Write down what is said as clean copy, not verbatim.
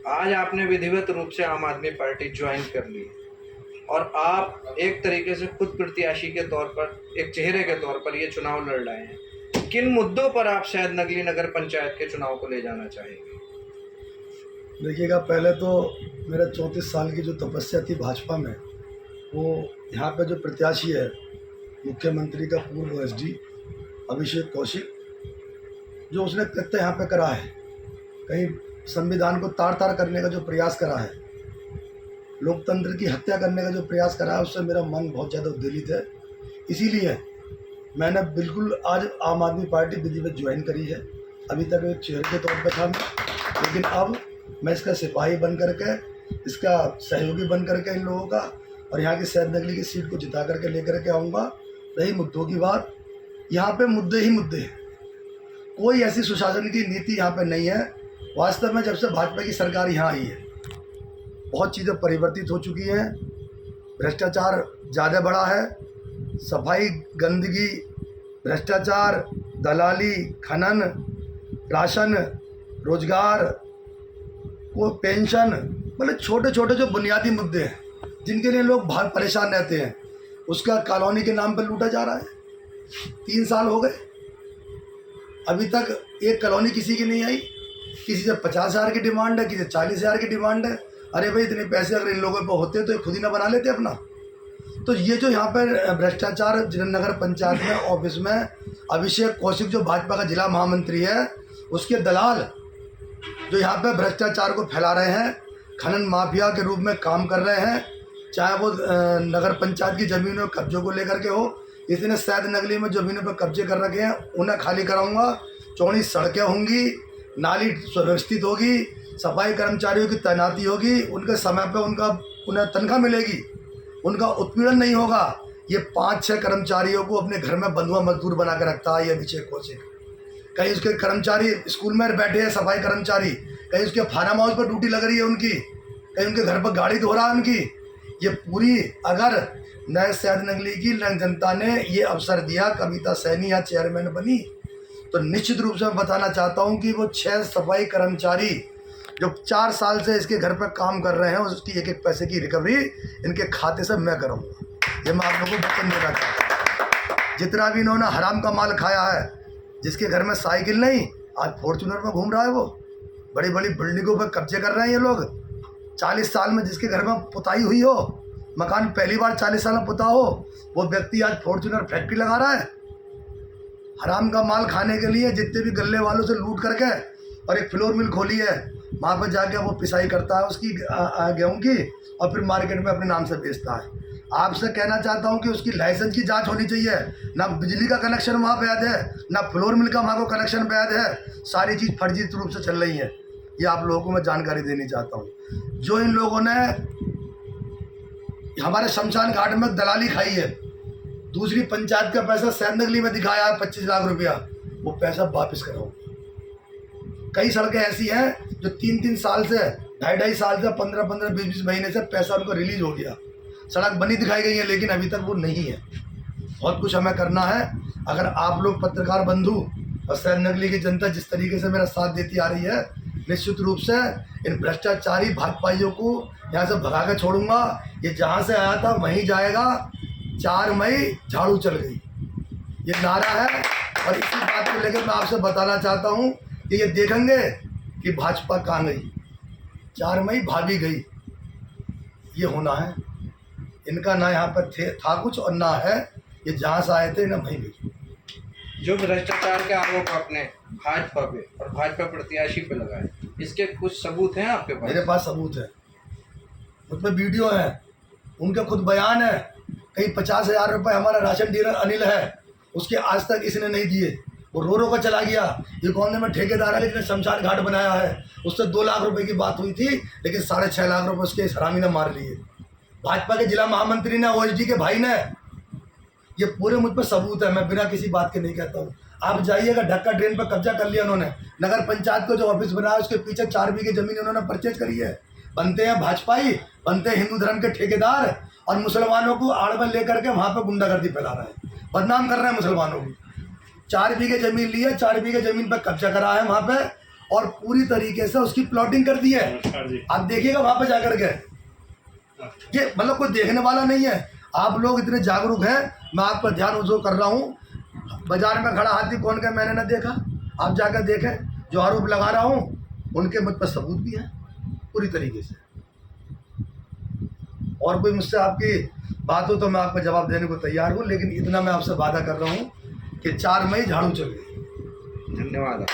आज आपने विधिवत रूप से आम आदमी पार्टी ज्वाइन कर ली और आप एक तरीके से खुद प्रत्याशी के तौर पर, एक चेहरे के तौर पर ये चुनाव लड़ रहे हैं। किन मुद्दों पर आप शायद नगली नगर पंचायत के चुनाव को ले जाना चाहेंगे? देखिएगा, पहले तो मेरा 34 साल की जो तपस्या थी भाजपा में, वो यहाँ पे जो प्रत्याशी है मुख्यमंत्री का पूर्व एसडी अभिषेक कौशिक, जो उसने कृत्य यहाँ पे करा है, कहीं संविधान को तार तार करने का जो प्रयास करा है, लोकतंत्र की हत्या करने का जो प्रयास करा है, उससे मेरा मन बहुत ज़्यादा उद्वेलित है। इसीलिए मैंने बिल्कुल आज आम आदमी पार्टी विधिवत ज्वाइन करी है। अभी तक एक चेहरे के तौर पर था मैं, लेकिन अब मैं इसका सिपाही बन करके, इसका सहयोगी बन करके इन लोगों का, और यहाँ की सैद नगली की सीट को जिता करके लेकर के आऊँगा। रही मुद्दों की बात, यहाँ पे मुद्दे ही मुद्दे हैं। कोई ऐसी सुशासन की नीति यहाँ पे नहीं है। वास्तव में जब से भाजपा की सरकार यहाँ आई है, बहुत चीज़ें परिवर्तित हो चुकी हैं। भ्रष्टाचार ज़्यादा बढ़ा है, सफाई, गंदगी, भ्रष्टाचार, दलाली, खनन, राशन, रोजगार, को पेंशन, मतलब छोटे छोटे जो बुनियादी मुद्दे हैं जिनके लिए लोग बहुत परेशान रहते हैं, उसका कॉलोनी के नाम पर लूटा जा रहा है। 3 साल हो गए, अभी तक एक कॉलोनी किसी की नहीं आई। किसी से 50,000 की डिमांड है, किसी से 40,000 की डिमांड है। अरे भाई, इतने पैसे अगर इन लोगों पर होते तो ये खुद ही ना बना लेते अपना। तो ये जो यहाँ पर भ्रष्टाचार नगर पंचायत में ऑफिस में अभिषेक कौशिक जो भाजपा का जिला महामंत्री है, उसके दलाल जो यहाँ पे भ्रष्टाचार को फैला रहे हैं, खनन माफिया के रूप में काम कर रहे हैं, चाहे वो नगर पंचायत की ज़मीनों कब्जों को लेकर के हो। इसने सैद नगली में ज़मीनों पर कब्जे कर रखे हैं, उन्हें खाली कराऊंगा। चौड़ी सड़कें होंगी, नाली सुव्यवस्थित होगी, सफाई कर्मचारियों की तैनाती होगी, उनके समय पे उन्हें तनख्वाह मिलेगी, उनका उत्पीड़न नहीं होगा। ये 5-6 कर्मचारियों को अपने घर में बंधुआ मजदूर बना के रखता है ये अभिषेक कौशिक। कहीं उसके कर्मचारी स्कूल में बैठे हैं, सफाई कर्मचारी, कहीं उसके फार्म हाउस पर ड्यूटी लग रही है उनकी, कहीं उनके घर पर गाड़ी धो रहा है उनकी। ये पूरी, अगर नए सैद नगली की जनता ने ये अवसर दिया, कविता सैनी यहाँ चेयरमैन बनी, तो निश्चित रूप से मैं बताना चाहता हूँ कि वो 6 सफाई कर्मचारी जो 4 साल से इसके घर पर काम कर रहे हैं, उसकी एक एक पैसे की रिकवरी इनके खाते से मैं करूँगा। ये मैं आप लोगों को वचन देना चाहता हूँ। जितना भी इन्होंने हराम का माल खाया है, जिसके घर में साइकिल नहीं, आज फॉर्चूनर में घूम रहा है, वो बड़ी बड़ी बिल्डिंगों पर कब्जे कर रहे हैं ये लोग। 40 साल में जिसके घर में पुताई हुई हो, मकान पहली बार 40 साल में पुता हो, वो व्यक्ति आज फॉर्चूनर फैक्ट्री लगा रहा है। हराम का माल खाने के लिए जितने भी गल्ले वालों से लूट करके, और एक फ्लोर मिल खोली है, वहाँ पर जाके वो पिसाई करता है उसकी गेहूँ की, और फिर मार्केट में अपने नाम से बेचता है। आपसे कहना चाहता हूं कि उसकी लाइसेंस की जांच होनी चाहिए। ना बिजली का कनेक्शन वहाँ पे वैध है, ना फ्लोर मिल का वहाँ को कनेक्शन वैध है। सारी चीज़ फर्जी रूप से चल रही है। ये आप लोगों को मैं जानकारी देनी चाहता हूँ। जो इन लोगों ने हमारे शमशान घाट में दलाली खाई है, दूसरी पंचायत का पैसा सैद नगली में दिखाया है 25 लाख रुपया, वो पैसा वापस कराओ। कई सड़कें ऐसी हैं जो 3-3 साल से, 2.5 साल से, 15-15, 20-20 महीने से पैसा उनको रिलीज हो गया, सड़क बनी दिखाई गई है, लेकिन अभी तक वो नहीं है। बहुत कुछ हमें करना है। अगर आप लोग पत्रकार बंधु और सैद नगली की जनता जिस तरीके से मेरा साथ देती आ रही है, निश्चित रूप से इन भ्रष्टाचारी भाजपाइयों को यहाँ से भगा के छोड़ूंगा। ये जहाँ से आया था वहीं जाएगा। 4 मई झाड़ू चल गई, ये नारा है। और इसी बात को लेकर मैं आपसे बताना चाहता हूँ कि ये देखेंगे कि भाजपा कहाँ गई। 4 मई भाभी गई, ये होना है। इनका ना यहाँ पर था कुछ और ना है, ये जहाँ से आए थे ना वहीं भी। जो भ्रष्टाचार के आरोप आपने भाजपा पे और भाजपा प्रत्याशी पे लगाए, इसके कुछ सबूत हैं आपके पास? मेरे पास सबूत है, उसमें वीडियो है, उनके खुद बयान है। कहीं 50,000 रुपये हमारा राशन डीलर अनिल है, उसके आज तक इसने नहीं दिए, वो रो कर चला गया। ये कौन में ठेकेदार है, लेकिन शमशान घाट बनाया है, उससे 2 लाख रुपए की बात हुई थी, लेकिन 6.5 लाख रुपए उसके इस हरामी ने मार लिए। भाजपा के जिला महामंत्री ने, ओएसडी के भाई ने, ये पूरे मुझ पर सबूत है। मैं बिना किसी बात के नहीं कहता हूँ। आप जाइएगा, ढक्का ड्रेन पर कब्जा कर लिया उन्होंने। नगर पंचायत को जो ऑफिस बनाया उसके पीछे 4 बीघे जमीन उन्होंने परचेज करी है। बनते हैं भाजपाई, बनते हैं हिंदू धर्म के ठेकेदार, और मुसलमानों को आड़ में लेकर के वहाँ पर गुंडागर्दी फैला रहे हैं, बदनाम कर रहे हैं मुसलमानों को। 4 बीघे जमीन ली है, 4 बीघे जमीन पर कब्जा करा है वहाँ पे, और पूरी तरीके से उसकी प्लॉटिंग कर दी है। आप देखिएगा वहां पे जाकर के, ये मतलब कोई देखने वाला नहीं है। आप लोग इतने जागरूक हैं, मैं आप पर ध्यान उजो कर रहा हूँ। बाजार में खड़ा हाथी कौन का मैंने ना देखा, आप जाकर देखें। जो आरोप लगा रहा हूँ उनके मुझ पर सबूत भी है पूरी तरीके से। और कोई मुझसे आपकी बात हो तो मैं आपका जवाब देने को तैयार हूँ, लेकिन इतना मैं आपसे वादा कर रहा हूँ कि 4 मई झाड़ू चल गई। धन्यवाद।